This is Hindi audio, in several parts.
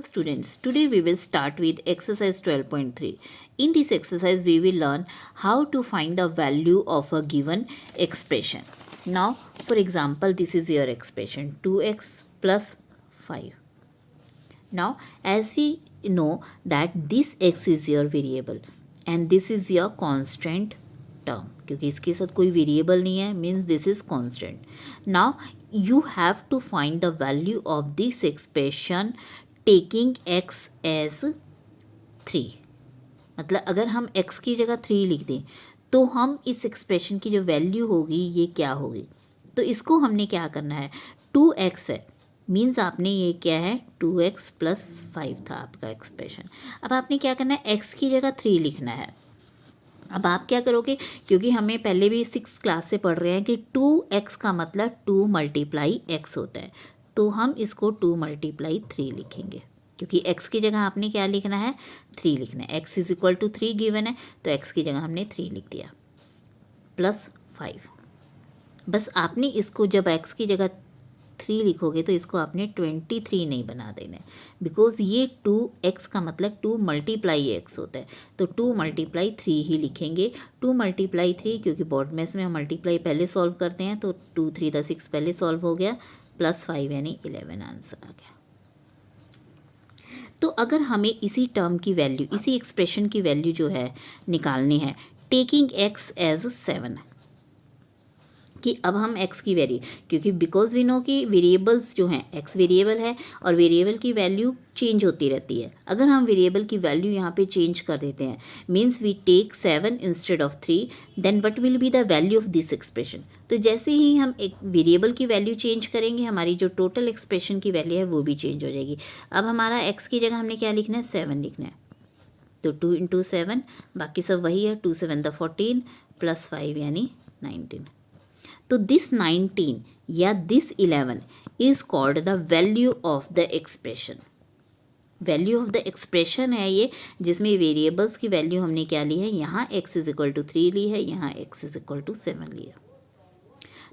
Students, today we will start with exercise 12.3. In this exercise, we will learn how to find the value of a given expression. Now, for example, this is your expression 2x plus 5. Now, as we know that this x is your variable and this is your constant term, क्योंकि इसके साथ कोई वेरिएबल नहीं है, means this is constant. Now you have to find the value of this expression taking x as 3. मतलब अगर हम x की जगह 3 लिख दें तो हम इस एक्सप्रेशन की जो वैल्यू होगी ये क्या होगी. तो इसको हमने क्या करना है, 2x है मीन्स आपने ये क्या है 2x प्लस 5 था आपका एक्सप्रेशन. अब आपने क्या करना है, x की जगह 3 लिखना है. अब आप क्या करोगे, क्योंकि हमें पहले भी 6 क्लास से पढ़ रहे हैं कि 2x का मतलब 2 मल्टीप्लाई x होता है, तो हम इसको 2 मल्टीप्लाई 3 लिखेंगे, क्योंकि x की जगह आपने क्या लिखना है 3 लिखना है. x is equal to 3 given है तो x की जगह हमने 3 लिख दिया प्लस 5. बस आपने इसको जब x की जगह 3 लिखोगे तो इसको आपने 23 नहीं बना देना है, बिकॉज ये 2x का मतलब 2 मल्टीप्लाई x होता है, तो 2 मल्टीप्लाई 3 ही लिखेंगे. 2 मल्टीप्लाई 3 क्योंकि बोर्ड में हम मल्टीप्लाई पहले सॉल्व करते हैं, तो 2 3 द 6 पहले सॉल्व हो गया प्लस 5 यानी 11 आंसर आ गया. तो अगर हमें इसी टर्म की वैल्यू, इसी एक्सप्रेशन की वैल्यू जो है निकालनी है टेकिंग x एज 7, कि अब हम x की वैल्यू, क्योंकि बिकॉज वी नो कि वेरिएबल्स जो हैं x वेरिएबल है और वेरिएबल की वैल्यू चेंज होती रहती है. अगर हम वेरिएबल की वैल्यू यहाँ पे चेंज कर देते हैं means we take 7 instead of 3, then what will be the value of this expression. तो जैसे ही हम एक वेरिएबल की वैल्यू चेंज करेंगे हमारी जो टोटल एक्सप्रेशन की वैल्यू है वो भी चेंज हो जाएगी. अब हमारा x की जगह हमने क्या लिखना है 7 लिखना है, तो 2 इंटू 7, बाकी सब वही है, 2 7 द 14 प्लस 5 यानी 19. तो दिस 19 या this 11 is called the value of the expression. Value of the expression है ये, जिसमें वेरिएबल्स की वैल्यू हमने क्या ली है, यहाँ x इज इक्वल टू 3 ली है, यहाँ x इज इक्वल टू 7 ली है.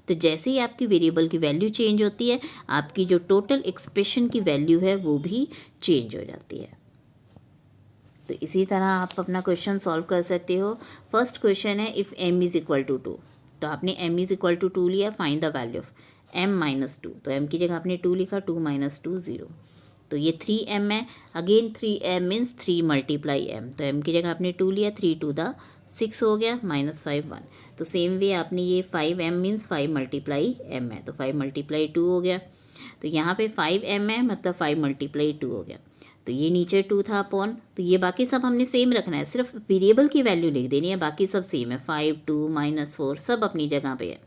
तो जैसे ही आपकी वेरिएबल की वैल्यू चेंज होती है आपकी जो टोटल एक्सप्रेशन की वैल्यू है वो भी चेंज हो जाती है. तो इसी तरह आप अपना क्वेश्चन सॉल्व कर सकते हो. फर्स्ट क्वेश्चन है if m is equal to 2, तो आपने m इज इक्वल टू 2 लिया, find the value of m minus 2, तो m की जगह आपने 2 लिखा, 2 माइनस 2 0, तो ये 3m है. Again 3m means 3 multiply m, तो m की जगह आपने 2 लिया, 3 2 द 6 हो गया, माइनस 5 1. तो सेम वे आपने ये 5m मीन्स 5 मल्टीप्लाई m है, तो 5 मल्टीप्लाई 2 हो गया. तो यहाँ पे 5m है मतलब 5 मल्टीप्लाई 2 हो गया, तो ये नीचे 2 था अपॉन, तो ये बाकी सब हमने सेम रखना है, सिर्फ वेरिएबल की वैल्यू लिख देनी है, बाकी सब सेम है. 5 2 माइनस 4 सब अपनी जगह पे है,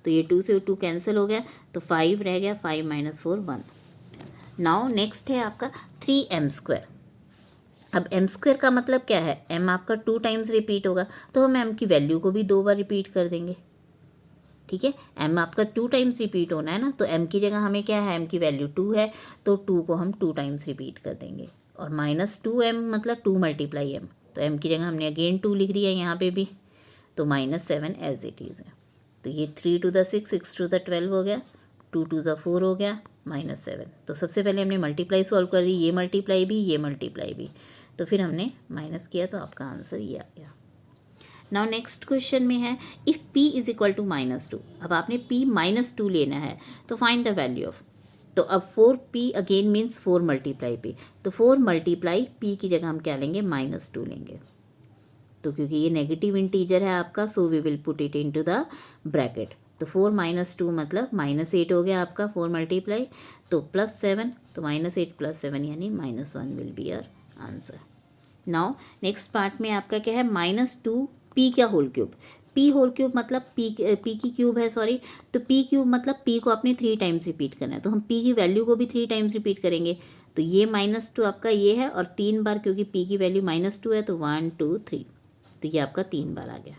तो ये 2 से 2 कैंसिल हो गया, तो 5 रह गया, 5 माइनस 4 1. नाउ नेक्स्ट है आपका 3m². अब m² का मतलब क्या है, m आपका 2 टाइम्स रिपीट होगा, तो हम m की वैल्यू को भी 2 बार रिपीट कर देंगे. ठीक है, m आपका 2 टाइम्स रिपीट होना है ना, तो m की जगह हमें क्या है, m की वैल्यू 2 है, तो 2 को हम 2 टाइम्स रिपीट कर देंगे, और माइनस 2m मतलब 2 मल्टीप्लाई m, तो m की जगह हमने अगेन 2 लिख दिया यहाँ पे भी, तो माइनस 7 एज इट इज़ है. तो ये 3 टू द 6, 6 टू द 12 हो गया, 2 टू द 4 हो गया, माइनस 7. तो सबसे पहले हमने मल्टीप्लाई सॉल्व कर दी, ये मल्टीप्लाई भी ये मल्टीप्लाई भी, तो फिर हमने माइनस किया, तो आपका आंसर ये आ गया. नाउ नेक्स्ट क्वेश्चन में है if p is equal to minus 2. अब आपने p माइनस 2 लेना है, तो फाइंड द वैल्यू ऑफ, तो अब 4p again means 4 multiply p, तो 4 मल्टीप्लाई p की जगह हम क्या लेंगे माइनस 2 लेंगे, तो क्योंकि ये नेगेटिव इंटीजर है आपका, so we will put it into the bracket. तो 4 माइनस 2 मतलब माइनस 8 हो गया आपका 4 मल्टीप्लाई, तो प्लस 7, तो माइनस 8 प्लस 7 यानी minus 1 will be your answer. Now next part में आपका क्या है, माइनस 2 p का whole cube. p whole cube मतलब p की क्यूब है, सॉरी, तो p क्यूब मतलब p को आपने 3 टाइम्स रिपीट करना है, तो हम p की वैल्यू को भी 3 टाइम्स रिपीट करेंगे, तो ये माइनस 2 आपका ये है, और 3 बार क्योंकि p की वैल्यू माइनस 2 है, तो 1 2 3, तो ये आपका 3 बार आ गया.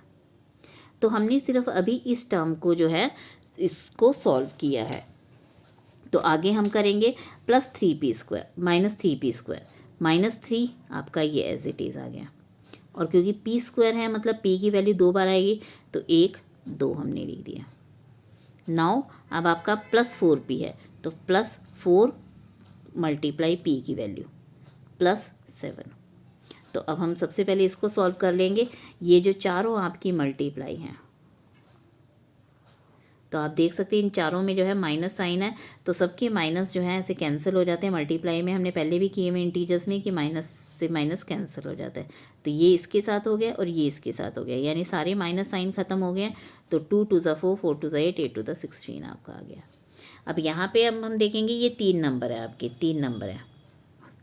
तो हमने सिर्फ अभी इस टर्म को जो है इसको सॉल्व किया है, तो आगे हम करेंगे plus 3p² minus 3p², minus 3 आपका ये एज इट इज़ आ गया, और क्योंकि p² है मतलब p की वैल्यू 2 बार आएगी, तो 1 2 हमने लिख दिया. नाउ अब आपका प्लस 4p है, तो प्लस 4 मल्टीप्लाई p की वैल्यू, प्लस 7। तो अब हम सबसे पहले इसको सॉल्व कर लेंगे। ये जो चारों आपकी मल्टीप्लाई हैं, तो आप देख सकते हैं इन चारों में जो है माइनस साइन है, तो सबके माइनस जो है ऐसे कैंसिल हो जाते हैं। मल्टीप्लाई में हमने पहले भी किए हुए इंटीजर्स में कि माइनस से माइनस कैंसिल हो जाता है। तो ये इसके साथ हो गया और ये इसके साथ हो गया, यानी सारे माइनस साइन खत्म हो गए। तो 2 2 ज़ा 4, 4 2 ज़ा 8, 8 2 ज़ा 16 आपका आ गया। अब यहाँ पे अब हम देखेंगे ये 3 नंबर है, आपके 3 नंबर है।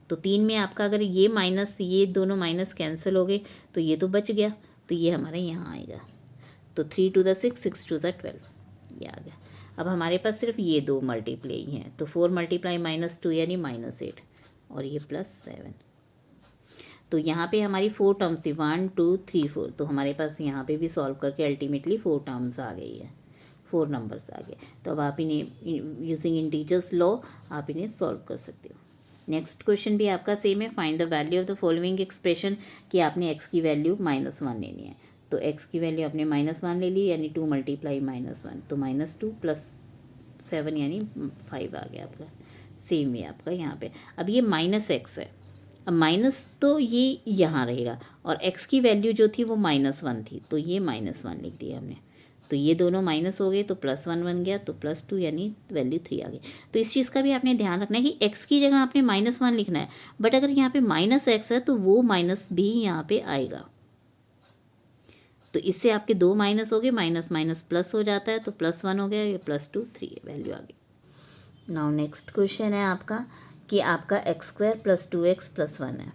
तो 3 में आपका अगर ये माइनस, ये दोनों माइनस कैंसिल हो गए तो ये तो बच गया, तो ये हमारे यहाँ आएगा। तो 3 2 ज़ा 6, 6 2 ज़ा 12, ये आ गया। अब हमारे पास सिर्फ ये दो मल्टीप्लाई हैं, तो 4 मल्टीप्लाई -2 यानी -8 और ये +7। तो यहाँ पे हमारी 4 टर्म्स थी, 1 2 3 4, तो हमारे पास यहाँ पे भी सॉल्व करके अल्टीमेटली 4 टर्म्स आ गई है, 4 नंबर्स आ गए। तो अब आप इन्हें यूजिंग इंटीजर्स लॉ आप इन्हें सॉल्व कर सकते हो। नेक्स्ट क्वेश्चन भी आपका सेम है, find the value of the following expression, कि आपने x की वैल्यू -1 लेनी है। तो x की वैल्यू आपने -1 ले ली, यानी 2 मल्टीप्लाई -1, तो -2 + 7 यानी 5 आ गया आपका। सेम है आपका यहाँ पे। अब ये -x है, अब माइनस तो ये यहाँ रहेगा, और x की वैल्यू जो थी वो -1 थी, तो ये -1 लिख दिया हमने। तो ये दोनों माइनस हो गए तो +1 बन गया, तो +2 यानी वैल्यू 3 आ गई। तो इस चीज़ का भी आपने ध्यान रखना है कि x की जगह आपने -1 लिखना है, बट अगर यहाँ पे -x है तो वो माइनस भी यहाँ पे आएगा। तो इससे आपके 2 माइनस हो गए, माइनस माइनस प्लस हो जाता है, तो +1 हो गया, ये +2 3 वैल्यू आ गई। नाउ नेक्स्ट क्वेश्चन है आपका कि आपका x² + 2x + 1 है।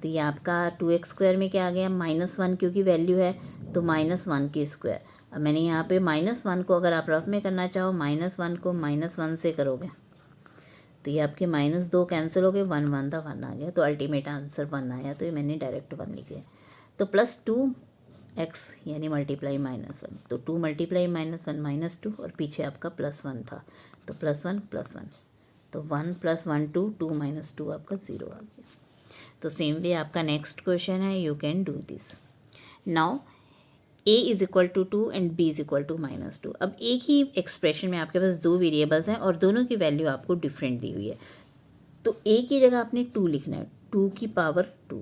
तो ये आपका 2x² में क्या आ गया, -1 क्योंकि वैल्यू है, तो -1 की स्क्वायर। अब मैंने यहाँ पे -1 को अगर आप रफ में करना चाहो, -1 को -1 से करोगे तो ये आपके -2 कैंसिल हो गए, 1 1 था 1 आ गया, तो अल्टीमेट आंसर 1 आया, तो ये मैंने डायरेक्ट 1 लिख दिया। तो +2x यानी मल्टीप्लाई -1, तो 2 मल्टीप्लाई -1 -2, और पीछे आपका +1 था, तो +1 +1, तो 1 + 1 2, 2 - 2 आपका 0 आ गया। तो सेम वे आपका नेक्स्ट क्वेश्चन है, you can do this. Now a = 2 and b = -2। अब एक ही एक्सप्रेशन में आपके पास दो वेरिएबल्स हैं और दोनों की वैल्यू आपको डिफरेंट दी हुई है। तो a की जगह आपने 2 लिखना है, 2 की पावर 2,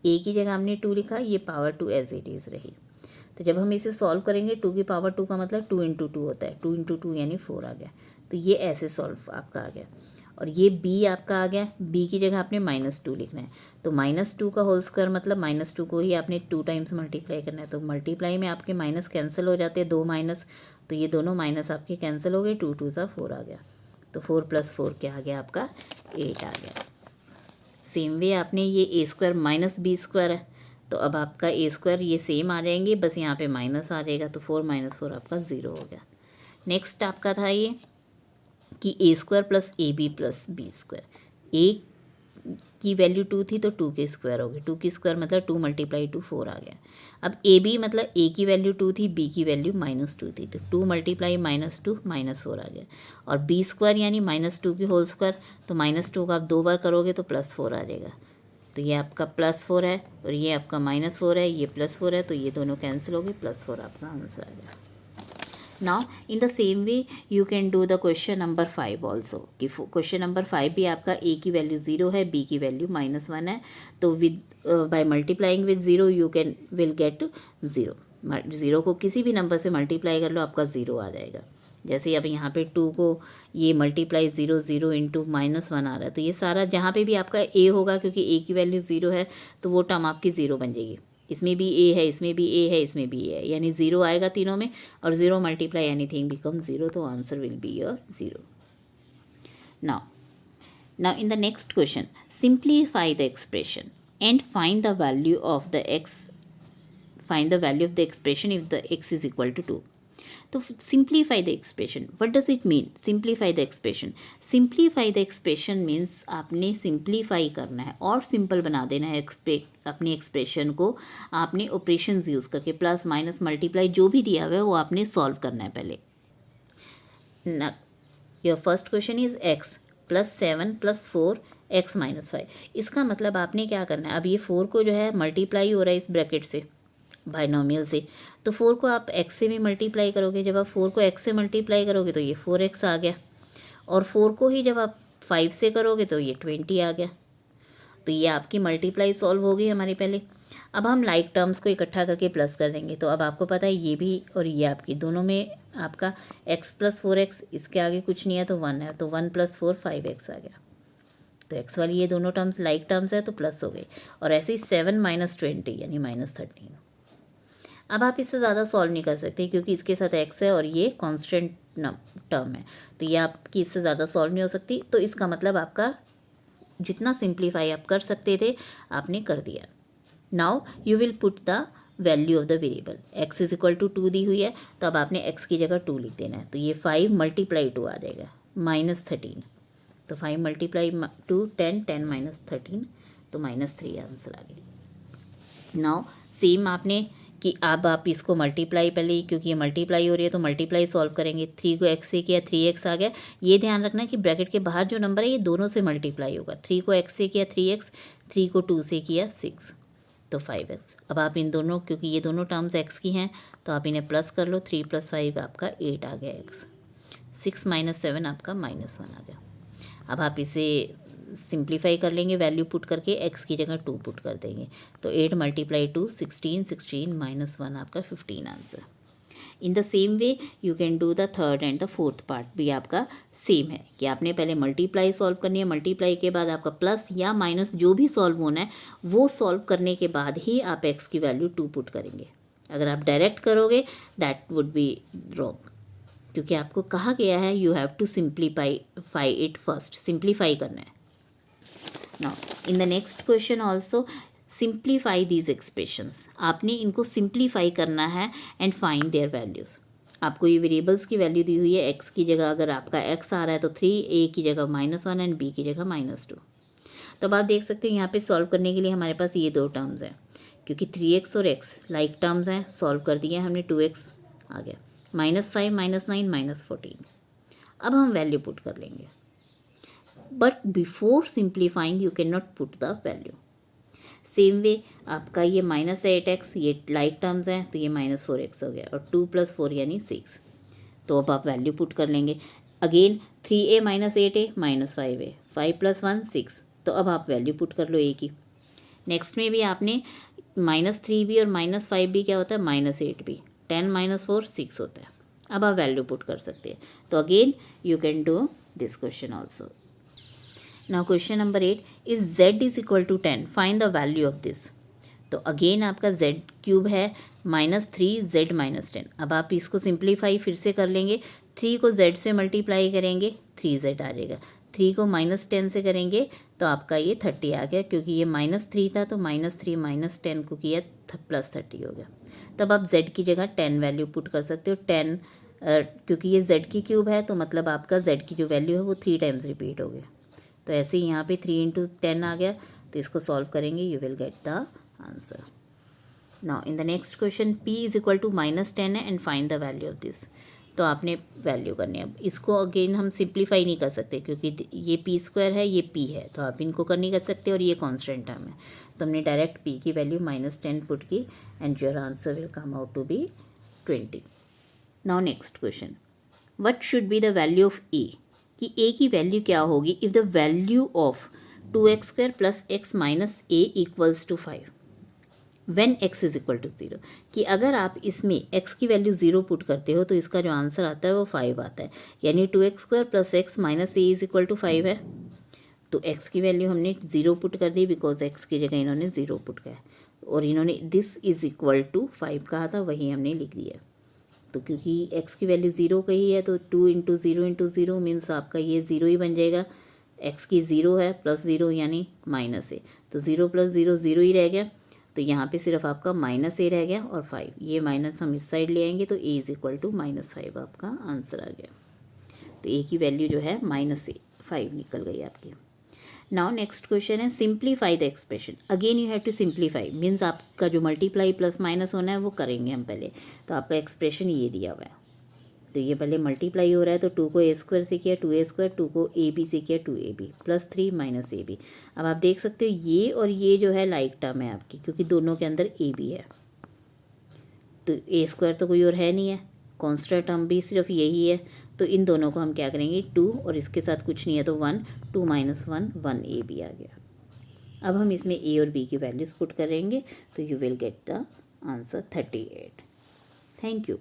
a की जगह हमने 2 लिखा, ये पावर 2 एज इट इज़ रही। तो जब हम इसे सॉल्व करेंगे, 2 की पावर 2 का मतलब 2 × 2 होता है, 2 × 2 यानी 4 आ गया। तो ये ऐसे सॉल्व आपका आ गया। और ये b आपका आ गया, b की जगह आपने -2 लिखना है, तो -2 का होल स्क्वायर मतलब -2 को ही आपने 2 टाइम्स मल्टीप्लाई करना है। तो मल्टीप्लाई में आपके माइनस कैंसिल हो जाते हैं, 2 माइनस, तो ये दोनों माइनस आपके कैंसिल हो गए, 2 2 ज़ा 4 आ गया, तो 4 + 4 क्या आ गया आपका 8 आ गया। सेम वे आपने ये a² - b² है, तो अब आपका a² ये सेम आ जाएंगे, बस यहाँ पे माइनस आ जाएगा, तो 4 - 4 आपका 0 हो गया। नेक्स्ट आपका था ये कि a² + ab + b²। a की वैल्यू 2 थी तो 2 की स्क्वायर हो गई, 2 की स्क्वायर मतलब 2 × 2 4 आ गया। अब ab मतलब a की वैल्यू 2 थी, b की वैल्यू -2 थी, तो 2 × -2 -4 आ गया। और b² यानी -2 की होल स्क्वायर, तो -2 का आप 2 बार करोगे तो +4 आ जाएगा। तो ये आपका +4 है और ये आपका -4 है, ये +4 है, तो ये दोनों कैंसिल हो गए, +4 आपका आंसर आ गया। Now in the same way you can do the question number 5 also, कि क्वेश्चन नंबर 5 भी आपका a की वैल्यू 0 है, b की वैल्यू -1 है, तो with by multiplying with 0 you can will get 0। 0 को किसी भी नंबर से मल्टीप्लाई कर लो, आपका 0 आ जाएगा। जैसे अब यहाँ पे 2 को ये मल्टीप्लाई 0 0 × -1 आ रहा है, तो ये सारा जहाँ पे भी आपका a होगा, क्योंकि a की वैल्यू 0 है, तो वो टर्म आपकी 0 बन जाएगी। इसमें भी a है, इसमें भी a है, इसमें भी a है, यानी 0 आएगा तीनों में, और 0 मल्टीप्लाई एनीथिंग बिकम 0, तो answer will be your 0। Now in the next question, simplify the expression and find the value of the expression if the x is equal to 2. तो simplify the expression, what does it mean simplify the expression? Simplify the expression means आपने सिंप्लीफाई करना है और सिंपल बना देना है अपनी एक्सप्रेशन को। आपने ऑपरेशंस यूज़ करके प्लस माइनस मल्टीप्लाई जो भी दिया हुआ है वो आपने सॉल्व करना है पहले। Your first question is x + 7 + 4 x - 5। इसका मतलब आपने क्या करना है, अब ये 4 को जो है मल्टीप्लाई हो रहा है इस ब्रैकेट से, बाइनोमियल से, तो 4 को आप x से भी मल्टीप्लाई करोगे। जब आप 4 को x से मल्टीप्लाई करोगे तो ये 4x आ गया, और 4 को ही जब आप 5 से करोगे तो ये 20 आ गया। तो ये आपकी मल्टीप्लाई सॉल्व हो गई हमारी पहले। अब हम लाइक टर्म्स को इकट्ठा करके प्लस कर देंगे। तो अब आपको पता है ये भी और ये आपकी दोनों में आपका x प्लस 4x, इसके आगे कुछ नहीं है तो 1 है, तो 1 प्लस 4 5x आ गया। तो x वाली ये दोनों टर्म्स लाइक टर्म्स है तो प्लस हो गई। और ऐसे ही 7 माइनस 20 यानी माइनस 13। अब आप इससे ज़्यादा सॉल्व नहीं कर सकते क्योंकि इसके साथ x है और ये कांस्टेंट टर्म है, तो ये आपकी इससे ज़्यादा सॉल्व नहीं हो सकती। तो इसका मतलब आपका जितना सिंप्लीफाई आप कर सकते थे आपने कर दिया। Now you will put the value of the variable. x is equal to 2 दी हुई है, तो अब आपने x की जगह 2 लिख देना है। तो ये 5 मल्टीप्लाई 2 आ जाएगा माइनस 13। तो 5 मल्टीप्लाई 2 10, 10 माइनस 13 तो माइनस 3 आंसर आ गया। नाउ सेम आपने कि अब आप इसको मल्टीप्लाई पहले, क्योंकि ये मल्टीप्लाई हो रही है तो मल्टीप्लाई सॉल्व करेंगे। 3 को x से किया 3x आ गया। ये ध्यान रखना कि ब्रैकेट के बाहर जो नंबर है ये दोनों से मल्टीप्लाई होगा। 3 को x से किया 3x, 3 को 2 से किया 6 तो 5x। अब आप इन दोनों, क्योंकि ये दोनों टर्म्स x की हैं तो आप इन्हें प्लस कर लो। 3 + 5 आपका 8 आ गया x। 6 - 7 आपका -1 आ गया। अब आप इसे सिंप्लीफाई कर लेंगे, वैल्यू पुट करके x की जगह 2 पुट कर देंगे। तो 8 × 2 16, 16 - 1 आपका 15 answer. In the same way you can do the third and the fourth part भी आपका सेम है कि आपने पहले मल्टीप्लाई सॉल्व करनी है, मल्टीप्लाई के बाद आपका प्लस या माइनस जो भी सॉल्व होना है वो सॉल्व करने के बाद ही आप x की वैल्यू 2 पुट करेंगे। अगर आप डायरेक्ट करोगे दैट वुड बी रॉन्ग, क्योंकि आपको कहा गया है you have to simplify it first, simplify करना है। Now in the next question also simplify these expressions. आपने इनको सिंप्लीफाई करना है एंड फाइंड देयर वैल्यूज़। आपको ये वेरिएबल्स की वैल्यू दी हुई है। x की जगह अगर आपका x आ रहा है तो 3, a की जगह -1 एंड b की जगह -2। तो अब आप देख सकते हैं यहाँ पे सॉल्व करने के लिए हमारे पास ये दो टर्म्स हैं, क्योंकि 3x और x लाइक टर्म्स हैं। सॉल्व कर दिया हमने, 2x आ गया, -5 -9 -14। अब हम वैल्यू पुट कर लेंगे, but before simplifying you can not put the value. Same way आपका ये -8x ये लाइक टर्म्स हैं तो ये -4x हो गया, और 2 + 4 यानी 6। तो अब आप वैल्यू पुट कर लेंगे। Again 3a - 8a -5a, 5 + 1 6। तो अब आप वैल्यू पुट कर लो a की। नेक्स्ट में भी आपने -3b और -5b क्या होता है -8b, 10 - 4 6 होता है। अब आप वैल्यू पुट कर सकते हैं। तो again you can do this question also. Now question number 8, if z is equal to 10 find the value of this. तो अगेन आपका z³ है -3z - 10। अब आप इसको सिंप्लीफाई फिर से कर लेंगे। 3 को z से मल्टीप्लाई करेंगे 3z आ जाएगा, 3 को -10 से करेंगे तो आपका ये 30 आ गया, क्योंकि ये -3 था तो -3 - 10 को किया +30 हो गया। तब आप z की जगह 10 वैल्यू पुट कर सकते हो। 10 क्योंकि ये z³ है तो मतलब आपका z की जो वैल्यू है वो 3 टाइम्स रिपीट हो गया। तो ऐसे ही यहाँ पे 3 × 10 आ गया, तो इसको सॉल्व करेंगे you will get the answer. Now in the next question p is equal to -10 है and find the value of this. तो आपने वैल्यू करनी है। अब इसको अगेन हम सिंप्लीफाई नहीं कर सकते क्योंकि ये p² है ये p है, तो आप इनको कर नहीं कर सकते और ये कॉन्स्टेंट टर्म है। तो हमने डायरेक्ट p की वैल्यू -10 पुट की and your answer will come out to be 20। Now next question, what should be the value of a, कि a की वैल्यू क्या होगी if the value of 2x² + x - a equals to 5 when x is equal to 0। कि अगर आप इसमें x की वैल्यू 0 पुट करते हो तो इसका जो आंसर आता है वो 5 आता है, यानी 2x² + x - a is equal to 5 है। तो x की वैल्यू हमने 0 पुट कर दी बिकॉज x की जगह इन्होंने 0 पुट किया, और इन्होंने दिस इज इक्वल टू 5 कहा था, वही हमने लिख दिया। तो क्योंकि x की वैल्यू 0 कही है तो 2 × 0 × 0 मीन्स आपका ये 0 ही बन जाएगा। x की 0 है +0 यानी -a, तो 0 + 0 0 ही रह गया। तो यहाँ पे सिर्फ आपका -a रह गया और 5, ये माइनस हम इस साइड ले आएंगे तो a इज इक्वल टू -5 आपका आंसर आ गया। तो a की वैल्यू जो है -5 निकल गई आपकी। नाउ नेक्स्ट क्वेश्चन है simplify the expression. Again you have to simplify, means आपका जो मल्टीप्लाई प्लस माइनस होना है वो करेंगे हम पहले। तो आपका एक्सप्रेशन ये दिया हुआ है, तो ये पहले मल्टीप्लाई हो रहा है तो 2 को a² से किया 2a², 2 को ab से किया 2ab, +3 - ab। अब आप देख सकते हो ये और ये जो है लाइक टर्म है आपकी, क्योंकि दोनों के अंदर ab है। तो a² तो कोई और है नहीं है, कॉन्स्टेंट टर्म भी सिर्फ यही है, तो इन दोनों को हम क्या करेंगे 2 और इसके साथ कुछ नहीं है तो 1, 2 - 1 1 ab आ गया। अब हम इसमें ए और बी की वैल्यूज़ पुट करेंगे तो you will get the answer 38। Thank you.